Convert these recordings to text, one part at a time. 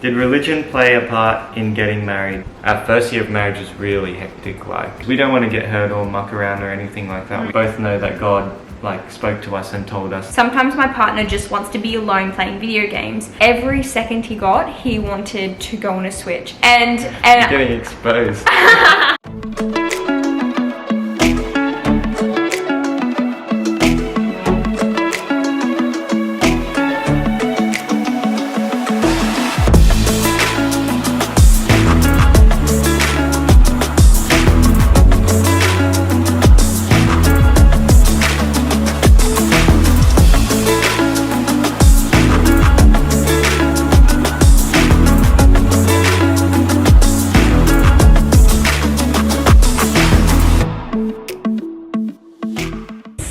Did religion play a part in getting married? Our first year of marriage was really hectic, we don't want to get hurt or muck around or anything like that. We both know that God spoke to us and told us. Sometimes my partner just wants to be alone playing video games. Every second he got, he wanted to go on a Switch. And You're getting exposed.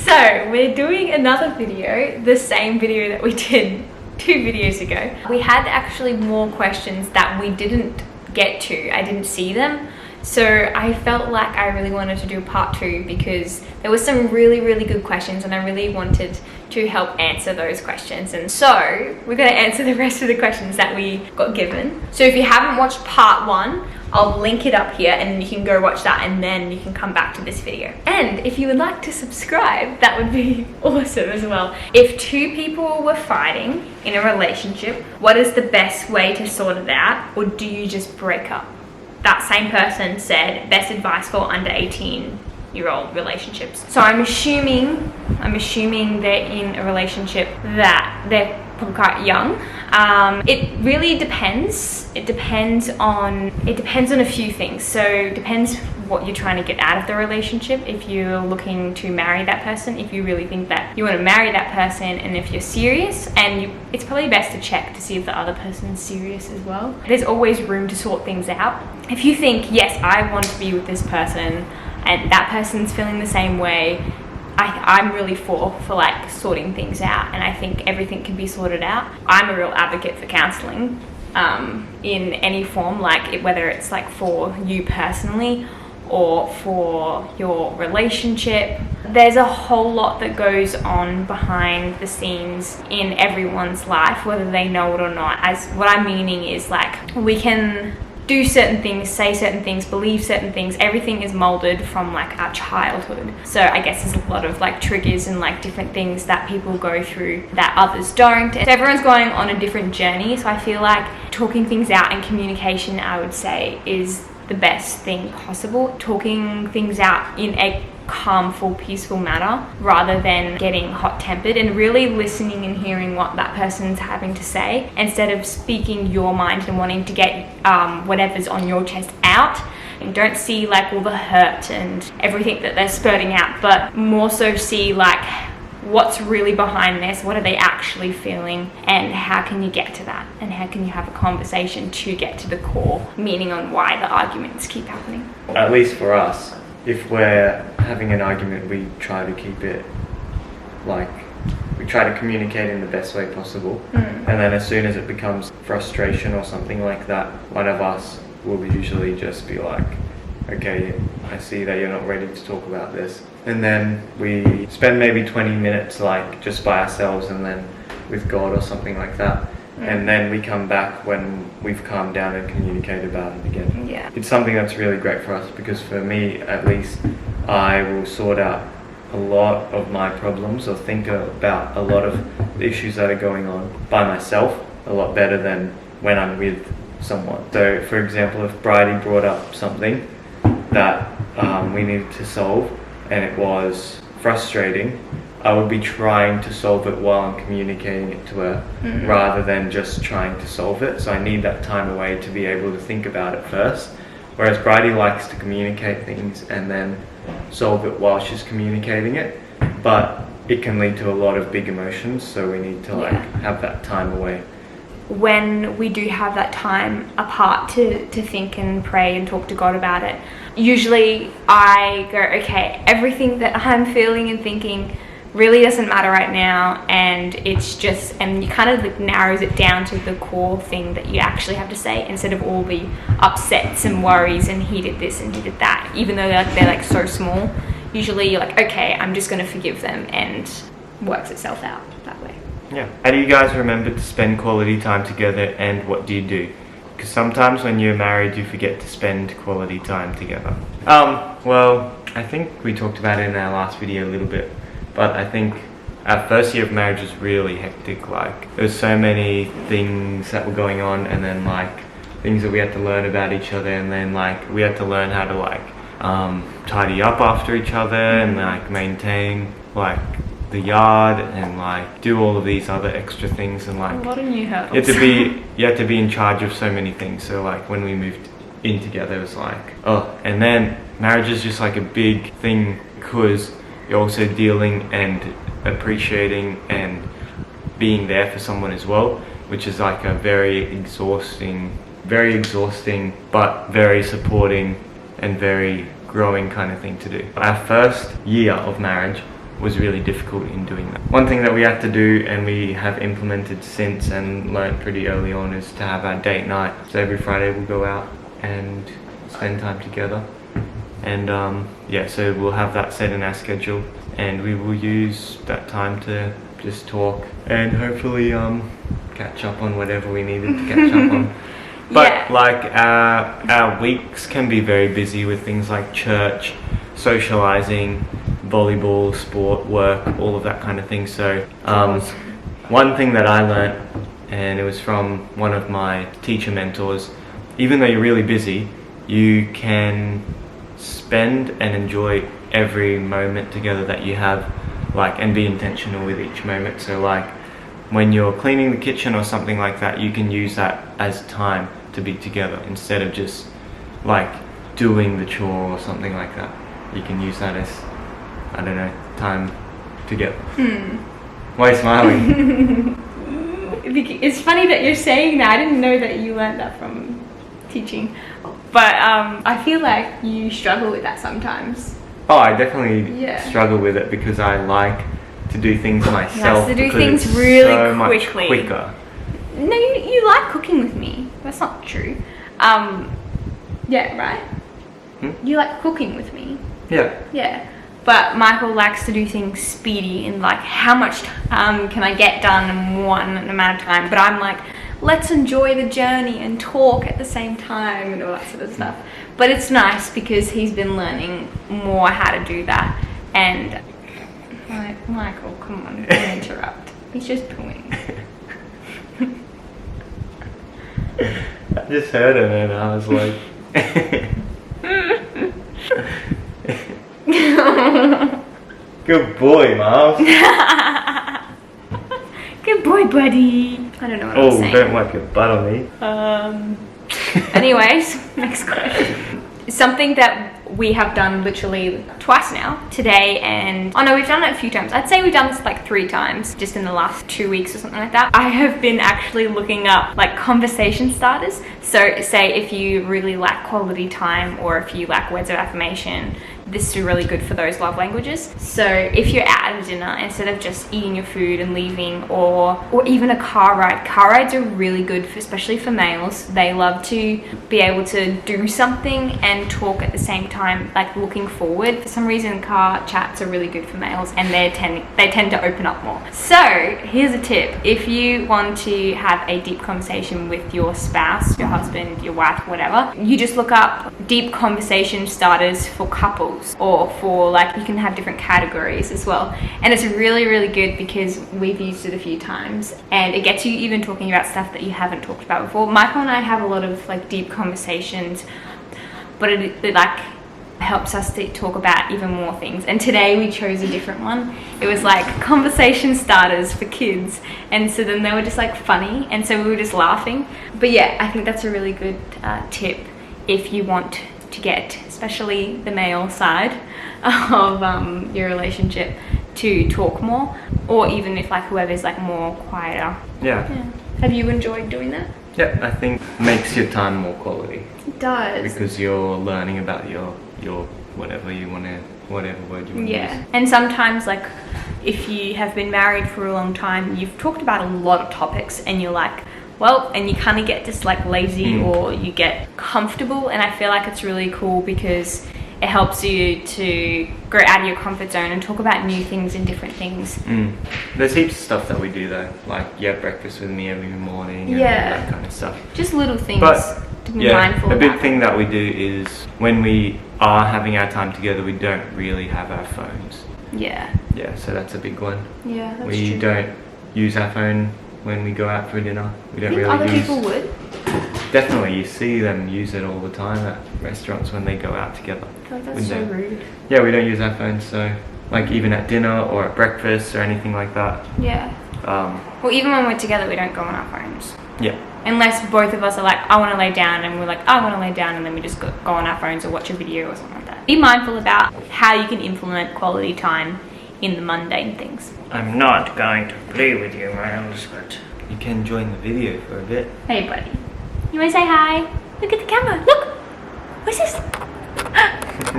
So we're doing another video, the same video that we did 2 videos ago. We had actually more questions that we didn't get to. I didn't see them. So I felt like I really wanted to do a part 2 because there were some really good questions and I really wanted to help answer those questions. And so we're going to answer the rest of the questions that we got given. So if you haven't watched part 1, I'll link it up here and you can go watch that and then you can come back to this video. And if you would like to subscribe, that would be awesome as well. If 2 people were fighting in a relationship, what is the best way to sort it out? Or do you just break up? That same person said best advice for under 18-year-old relationships. So I'm assuming they're in a relationship that they're probably quite young. It really depends. It depends on a few things. So it depends what you're trying to get out of the relationship. If you're looking to marry that person, if you really think that you want to marry that person, and if you're serious, and it's probably best to check to see if the other person's serious as well. There's always room to sort things out. If you think, yes, I want to be with this person, and that person's feeling the same way, I'm really for sorting things out, and I think everything can be sorted out. I'm a real advocate for counselling in any form, whether it's for you personally or for your relationship. There's a whole lot that goes on behind the scenes in everyone's life, whether they know it or not. As what I'm meaning is we can do certain things, say certain things, believe certain things. Everything is molded from our childhood. So I guess there's a lot of triggers and different things that people go through that others don't. So everyone's going on a different journey. So I feel like talking things out and communication, I would say, is the best thing possible. Talking things out in a calmful, peaceful manner rather than getting hot-tempered, and really listening and hearing what that person's having to say instead of speaking your mind and wanting to get whatever's on your chest out. And don't see all the hurt and everything that they're spurting out, but more so see what's really behind this, what are they actually feeling, and how can you get to that, and how can you have a conversation to get to the core meaning on why the arguments keep happening. At least for us, if we're having an argument, we try to keep it we try to communicate in the best way possible. And then as soon as it becomes frustration or something like that, one of us will usually just be okay, I see that you're not ready to talk about this. And then we spend maybe 20 minutes just by ourselves and then with God or something like that. And then we come back when we've calmed down and communicated about it again. Yeah. It's something that's really great for us because for me, at least, I will sort out a lot of my problems or think about a lot of the issues that are going on by myself a lot better than when I'm with someone. So, for example, if Bridie brought up something that we needed to solve and it was frustrating, I would be trying to solve it while I'm communicating it to her rather than just trying to solve it. So I need that time away to be able to think about it first. Whereas Bridie likes to communicate things and then solve it while she's communicating it. But it can lead to a lot of big emotions, so we need to have that time away. When we do have that time apart to think and pray and talk to God about it, usually I go, okay, everything that I'm feeling and thinking really doesn't matter right now, and it's just, and you kind of narrows it down to the core thing that you actually have to say instead of all the upsets and worries and he did this and he did that, even though they're so small. Usually you're okay, I'm just going to forgive them, and works itself out that way. Yeah. How do you guys remember to spend quality time together, and what do you do? Because sometimes when you're married, you forget to spend quality time together. Well, I think we talked about it in our last video a little bit, but I think our first year of marriage was really hectic. Like, there was so many things that were going on, and then like things that we had to learn about each other, and then like we had to learn how to like tidy up after each other, and like maintain like the yard, and like do all of these other extra things, and like a lot of new hurdles. you had to be in charge of so many things. So like when we moved in together, it was like, oh, and then marriage is just like a big thing, because you're also dealing and appreciating and being there for someone as well, which is like a very exhausting but very supporting and very growing kind of thing to do. Our first year of marriage was really difficult in doing that. One thing that we had to do, and we have implemented since and learned pretty early on, is to have our date night. So every Friday we'll go out and spend time together, and yeah, so we'll have that set in our schedule, and we will use that time to just talk and hopefully catch up on whatever we needed to catch up on. But Yeah. like our weeks can be very busy with things like church, socializing, volleyball, sport, work, all of that kind of thing. So one thing that I learnt, and it was from one of my teacher mentors, even though you're really busy, you can spend and enjoy every moment together that you have, like, and be intentional with each moment. So like when you're cleaning the kitchen or something like that, you can use that as time to be together instead of just like doing the chore or something like that. You can use that as, I don't know, time together. Why are you smiling? It's funny that you're saying that. I didn't know that you learned that from teaching, but I feel like you struggle with that sometimes. Oh, I definitely Yeah. struggle with it because I like to do things myself. to do because things it's really so much quickly. quicker. No, you like cooking with me. That's not true. Yeah, right? You like cooking with me. Yeah. Yeah. But Michael likes to do things speedy and like how much can I get done in one amount of time. But I'm like, let's enjoy the journey and talk at the same time and all that sort of stuff. But it's nice because he's been learning more how to do that. And like, Michael, come on, don't interrupt. He's just pooing. I just heard it and I was like... Good boy, Miles. Good boy, buddy. I don't know what I'm saying. Oh, don't wipe your butt on me. Anyways, next question. Something that we have done literally twice now, today and... Oh no, we've done it a few times. I'd say we've done this like 3 times just in the last 2 weeks or something like that. I have been actually looking up like conversation starters. So say if you really like quality time or if you like words of affirmation, this is really good for those love languages. So if you're out at dinner, instead of just eating your food and leaving, or even a car rides are really good for, especially for males. They love to be able to do something and talk at the same time, like looking forward. For some reason, car chats are really good for males, and they tend to open up more. So here's a tip: if you want to have a deep conversation with your spouse, your husband, your wife, whatever, you just look up deep conversation starters for couples, or for like, you can have different categories as well, and it's really, really good because we've used it a few times and it gets you even talking about stuff that you haven't talked about before. Michael and I have a lot of like deep conversations, but it like helps us to talk about even more things. And today we chose a different one. It was like conversation starters for kids, and so then they were just like funny, and so we were just laughing. But yeah, I think that's a really good tip if you want to get, especially the male side of your relationship, to talk more, or even if like whoever's like more quieter. Yeah. Have you enjoyed doing that? Yeah, I think makes your time more quality. It does. Because you're learning about your whatever word you want to use. And sometimes like if you have been married for a long time, you've talked about a lot of topics and you're like, well, and you kind of get just like lazy or you get comfortable, and I feel like it's really cool because it helps you to go out of your comfort zone and talk about new things and different things. There's heaps of stuff that we do though, like breakfast with me every morning and all that kind of stuff. Just little things to be mindful a about. big thing that we do is when we are having our time together, we don't really have our phones. Yeah, so that's a big one. Yeah, that's we true. don't use our phone when we go out for dinner. We don't I think really other use. people would. Definitely, you see them use it all the time at restaurants when they go out together. I feel like that's so rude. Yeah, we don't use our phones, so like even at dinner or at breakfast or anything like that. Yeah. Well, even when we're together, we don't go on our phones. Yeah. Unless both of us are like, I want to lay down, and we're like, I want to lay down, and then we just go on our phones or watch a video or something like that. Be mindful about how you can implement quality time in the mundane things. I'm not going to play with you, Miles, but you can join the video for a bit. Hey, buddy. You want to say hi? Look at the camera. Look. What's this?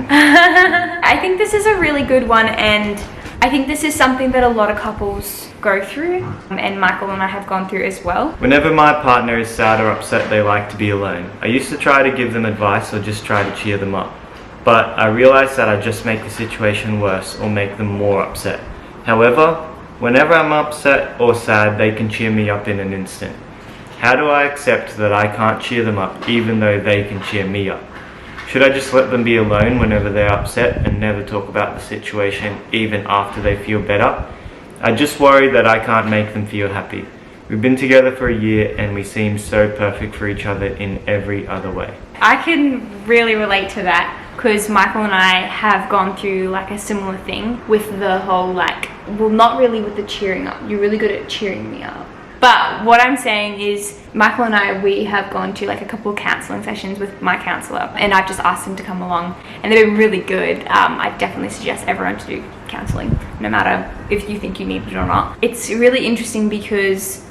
I think this is a really good one, and I think this is something that a lot of couples go through, and Michael and I have gone through as well. Whenever my partner is sad or upset, they like to be alone. I used to try to give them advice or just try to cheer them up, but I realized that I just make the situation worse or make them more upset. However, whenever I'm upset or sad, they can cheer me up in an instant. How do I accept that I can't cheer them up even though they can cheer me up? Should I just let them be alone whenever they're upset and never talk about the situation even after they feel better? I just worry that I can't make them feel happy. We've been together for a year and we seem so perfect for each other in every other way. I can really relate to that because Michael and I have gone through like a similar thing with the whole not really with the cheering up. You're really good at cheering me up. But what I'm saying is Michael and I, we have gone to like a couple of counselling sessions with my counsellor, and I've just asked him to come along, and they've been really good. I definitely suggest everyone to do counselling, no matter if you think you need it or not. It's really interesting because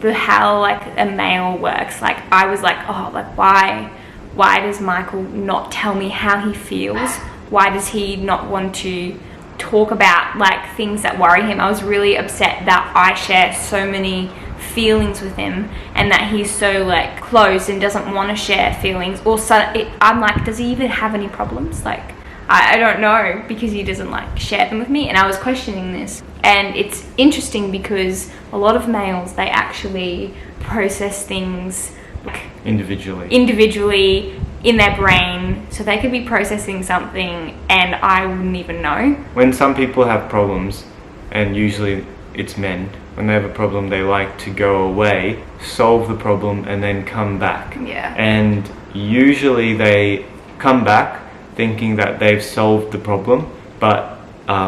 how like a male works. Like I was like, oh, like why does Michael not tell me how he feels? Why does he not want to talk about like things that worry him? I was really upset that I share so many feelings with him and that he's so like closed and doesn't want to share feelings. Also, I'm like, does he even have any problems? Like I don't know, because he doesn't like share them with me. And I was questioning this, and it's interesting because a lot of males, they actually process things like individually in their brain, so they could be processing something and I wouldn't even know. When some people have problems, and usually it's men, when they have a problem they like to go away, solve the problem and then come back. Yeah. And usually they come back thinking that they've solved the problem, but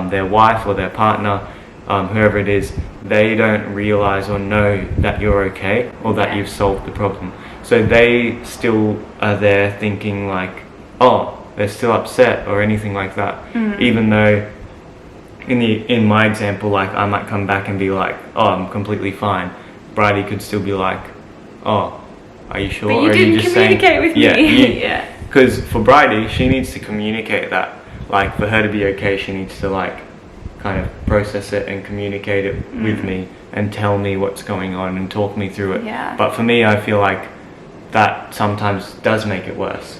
their wife or their partner, whoever it is, they don't realize or know that you're okay or that you've solved the problem. So they still are there thinking like, oh, they're still upset or anything like that. Even though in my example, like I might come back and be like, oh, I'm completely fine. Bridie could still be like, oh, are you sure? But you or didn't are you just communicate saying, with me. Yeah. Because for Bridie, she needs to communicate that. Like for her to be okay, she needs to like kind of process it and communicate it with me and tell me what's going on and talk me through it. Yeah. But for me, I feel like that sometimes does make it worse,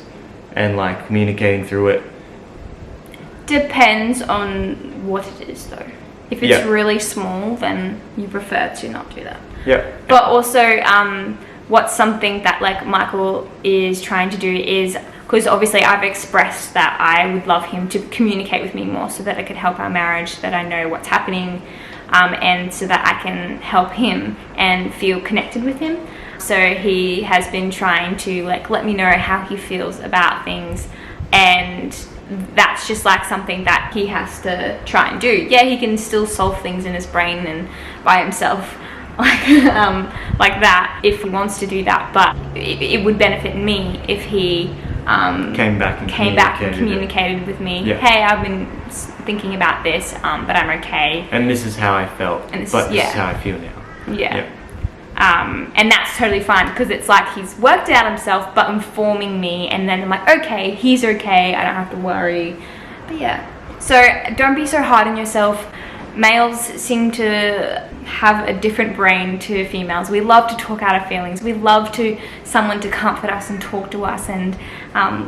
and like communicating through it Depends on what it is though. If it's really small, then you prefer to not do that. Yeah. But also, what's something that like Michael is trying to do is, because obviously I've expressed that I would love him to communicate with me more so that I could help our marriage, that I know what's happening, and so that I can help him and feel connected with him. So he has been trying to like let me know how he feels about things, and that's just like something that he has to try and do. Yeah, he can still solve things in his brain and by himself like that if he wants to do that, but it would benefit me if he came back and communicated with me. Hey, I've been thinking about this, but I'm okay, and this is how I felt, this is how I feel now. And that's totally fine, because it's like he's worked it out himself but informing me, and then I'm like, okay, he's okay, I don't have to worry. But yeah, so don't be so hard on yourself. Males seem to have a different brain to females. We love to talk out our feelings. We love someone to comfort us and talk to us and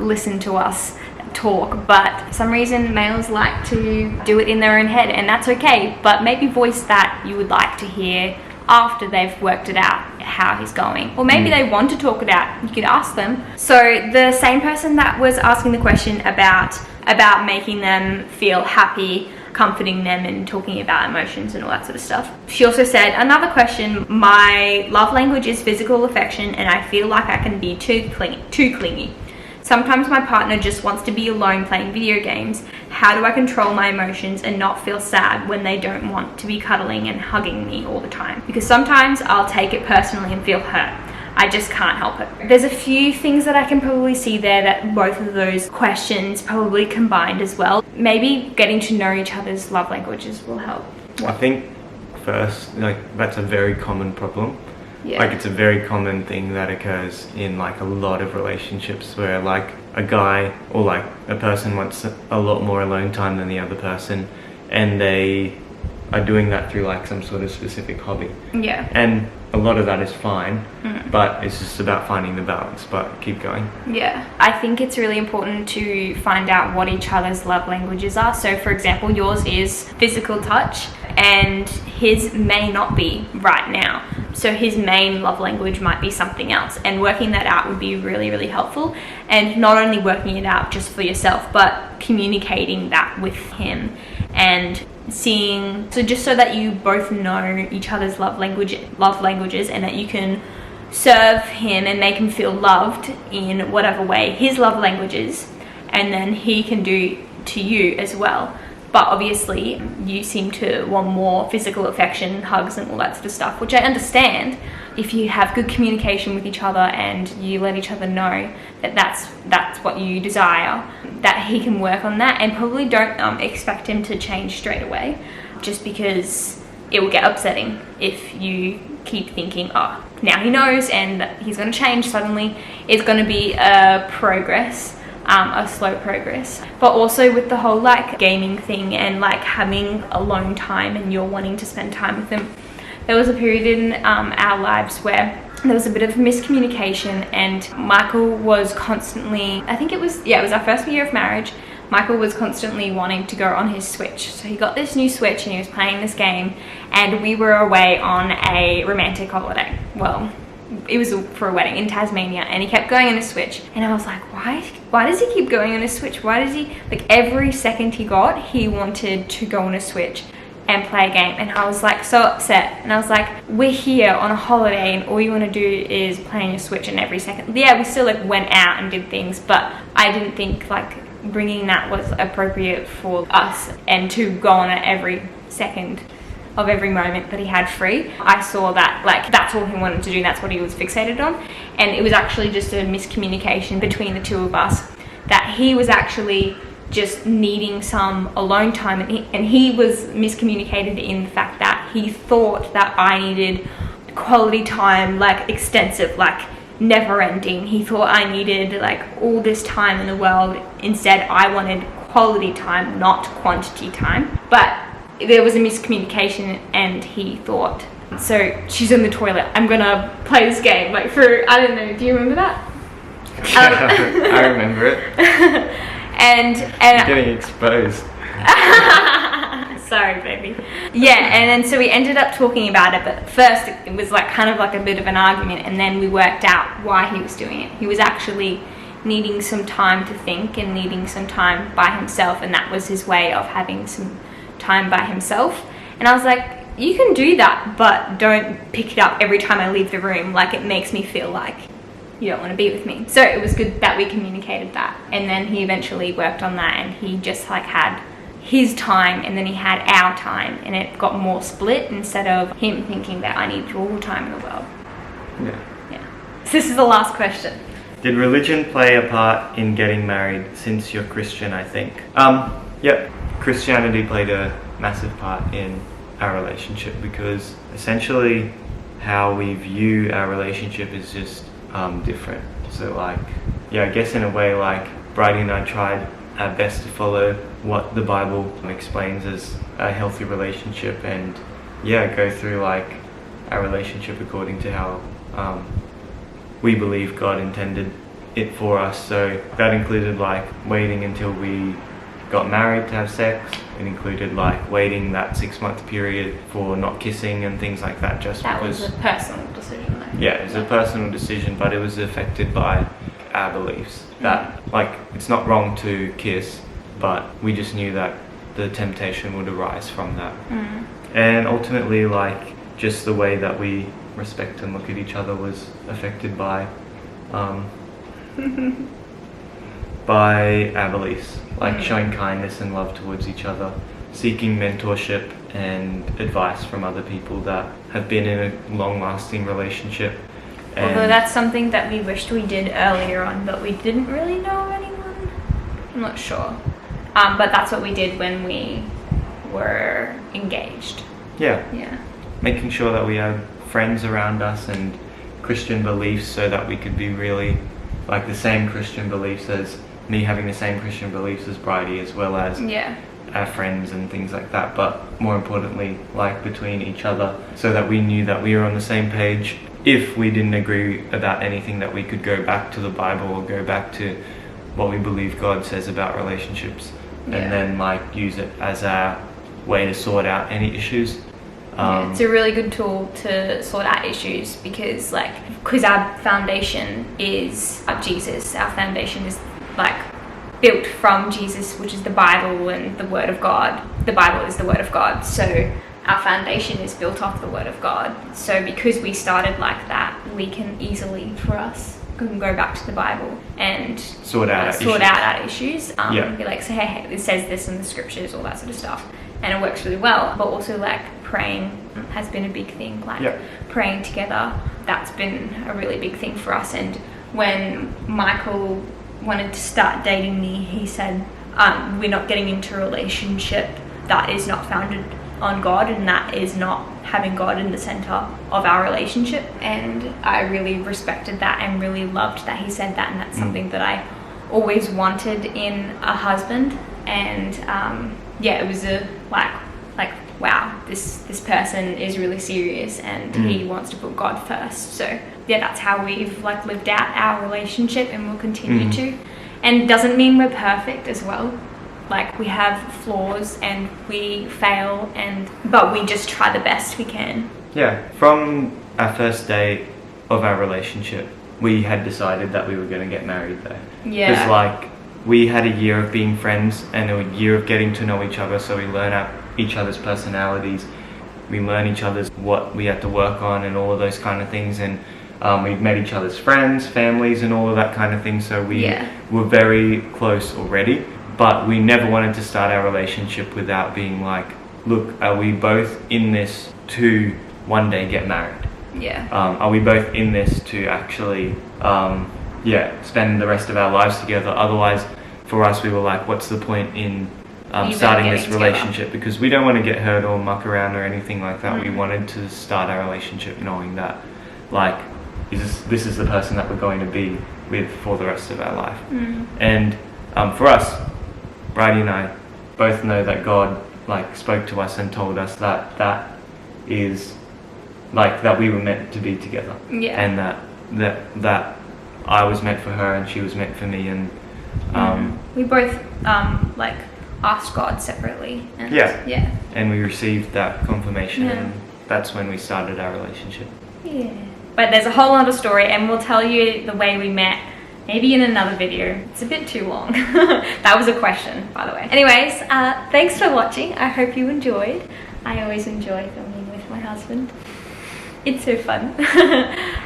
listen to us. talk, but for some reason males like to do it in their own head, and that's okay, but maybe voice that you would like to hear after they've worked it out how he's going, or maybe they want to talk it out. You could ask them. So the same person that was asking the question about making them feel happy, comforting them and talking about emotions and all that sort of stuff, she also said, another question, my love language is physical affection and I feel like I can be too clingy. Sometimes my partner just wants to be alone playing video games. How do I control my emotions and not feel sad when they don't want to be cuddling and hugging me all the time? Because sometimes I'll take it personally and feel hurt. I just can't help it. There's a few things that I can probably see there that both of those questions probably combined as well. Maybe getting to know each other's love languages will help. I think first, like, that's a very common problem. Yeah. Like, it's a very common thing that occurs in like a lot of relationships where like a guy or like a person wants a lot more alone time than the other person, and they are doing that through like some sort of specific hobby. Yeah. And a lot of that is fine, but it's just about finding the balance. But keep going. Yeah, I think it's really important to find out what each other's love languages are. So for example, yours is physical touch and his may not be right now. So his main love language might be something else, and working that out would be really, really helpful. And not only working it out just for yourself, but communicating that with him and seeing, so just so that you both know each other's love languages, and that you can serve him and make him feel loved in whatever way his love language is, and then he can do to you as well. But obviously you seem to want more physical affection, hugs and all that sort of stuff, which I understand. If you have good communication with each other and you let each other know that that's what you desire, that he can work on that, and probably don't expect him to change straight away, just because it will get upsetting if you keep thinking, oh, now he knows and he's going to change suddenly. It's going to be a progress. A slow progress. But also with the whole like gaming thing and like having alone time and you're wanting to spend time with them, there was a period in our lives where there was a bit of miscommunication, and Michael was constantly, I think it was our first year of marriage, Michael was constantly wanting to go on his Switch. So he got this new Switch and he was playing this game, and we were away on a romantic holiday. Well, it was for a wedding in Tasmania, and he kept going on his Switch, and I was like, why does he keep going on his Switch? Why does he, like, every second he got, he wanted to go on a Switch and play a game? And I was like so upset, and I was like, we're here on a holiday and all you want to do is play on your Switch, and every second, yeah, we still like went out and did things, but I didn't think like bringing that was appropriate for us, and to go on it every second of every moment that he had free. I saw that like that's all he wanted to do, and that's what he was fixated on. And it was actually just a miscommunication between the two of us, that he was actually just needing some alone time, and he was miscommunicated in the fact that he thought that I needed quality time, like extensive, like never ending. He thought I needed like all this time in the world. Instead, I wanted quality time, not quantity time. But there was a miscommunication, and he thought, so she's in the toilet, I'm gonna play this game, like for, I don't know, do you remember that? I remember it. and You're getting exposed. Sorry, baby. Yeah, and then so we ended up talking about it, but first it was like kind of like a bit of an argument, and then we worked out why he was doing it. He was actually needing some time to think and needing some time by himself, and that was his way of having some time by himself. And I was like, you can do that, but don't pick it up every time I leave the room. Like, it makes me feel like you don't want to be with me. So it was good that we communicated that, and then he eventually worked on that, and he just like had his time, and then he had our time, and it got more split instead of him thinking that I need all the time in the world. Yeah. So this is the last question. Did religion play a part in getting married, since you're Christian, I think? Yep. Christianity played a massive part in our relationship, because essentially how we view our relationship is just different. So like, yeah, I guess in a way, like Bridie and I tried our best to follow what the Bible explains as a healthy relationship, and yeah, go through like our relationship according to how we believe God intended it for us. So that included like waiting until we got married to have sex. It included like waiting that 6-month period for not kissing and things like that, just That because was a personal decision though. yeah, it was a personal decision, but it was affected by our beliefs that like it's not wrong to kiss, but we just knew that the temptation would arise from that. And ultimately, like, just the way that we respect and look at each other was affected by by our beliefs, like showing kindness and love towards each other, seeking mentorship and advice from other people that have been in a long-lasting relationship. Although that's something that we wished we did earlier on, but we didn't really know anyone. I'm not sure. But that's what we did when we were engaged. Yeah. Yeah. Making sure that we had friends around us and Christian beliefs, so that we could be really like the same Christian beliefs as me, having the same Christian beliefs as Bridie, as well as our friends and things like that, but more importantly, like between each other, so that we knew that we were on the same page. If we didn't agree about anything, that we could go back to the Bible or go back to what we believe God says about relationships, and then like use it as our way to sort out any issues. It's a really good tool to sort out issues because our foundation is Jesus. Our foundation is like built from Jesus, which is the Bible and the Word of God. The Bible is the Word of God. So our foundation is built off the Word of God. So because we started like that, we can easily, for us, we can go back to the Bible and sort out our issues. Be like, say, hey, it says this in the scriptures, all that sort of stuff. And it works really well. But also like praying has been a big thing. Like praying together, that's been a really big thing for us. And when Michael wanted to start dating me, he said, we're not getting into a relationship that is not founded on God, and that is not having God in the center of our relationship. And I really respected that and really loved that he said that, and that's something that I always wanted in a husband. And it was a like wow, this person is really serious and he wants to put God first. So yeah, that's how we've like lived out our relationship, and we'll continue to. And doesn't mean we're perfect as well. Like we have flaws and we fail, but we just try the best we can. Yeah, from our first day of our relationship, we had decided that we were going to get married though. Yeah. Because like we had a year of being friends and a year of getting to know each other, so we learn each other's personalities, we learn each other's what we had to work on and all of those kind of things, and we've met each other's friends, families, and all of that kind of thing, so we were very close already. But we never wanted to start our relationship without being like, look, are we both in this to one day get married? Yeah. Are we both in this to actually, spend the rest of our lives together? Otherwise, for us, we were like, what's the point in starting this relationship? Because we don't want to get hurt or muck around or anything like that. We wanted to start our relationship knowing that, like, this is the person that we're going to be with for the rest of our life. And for us, Bridie and I both know that God like spoke to us and told us that is like that we were meant to be together, and that I was meant for her and she was meant for me, and we both like asked God separately, and and we received that confirmation, and that's when we started our relationship. But there's a whole other story, and we'll tell you the way we met maybe in another video. It's a bit too long. That was a question, by the way. Anyways, thanks for watching. I hope you enjoyed. I always enjoy filming with my husband. It's so fun.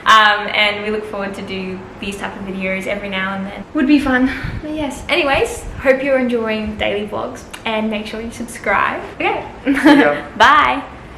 And we look forward to do these type of videos every now and then. Would be fun. But yes. Anyways, hope you're enjoying daily vlogs, and make sure you subscribe. Okay. Bye.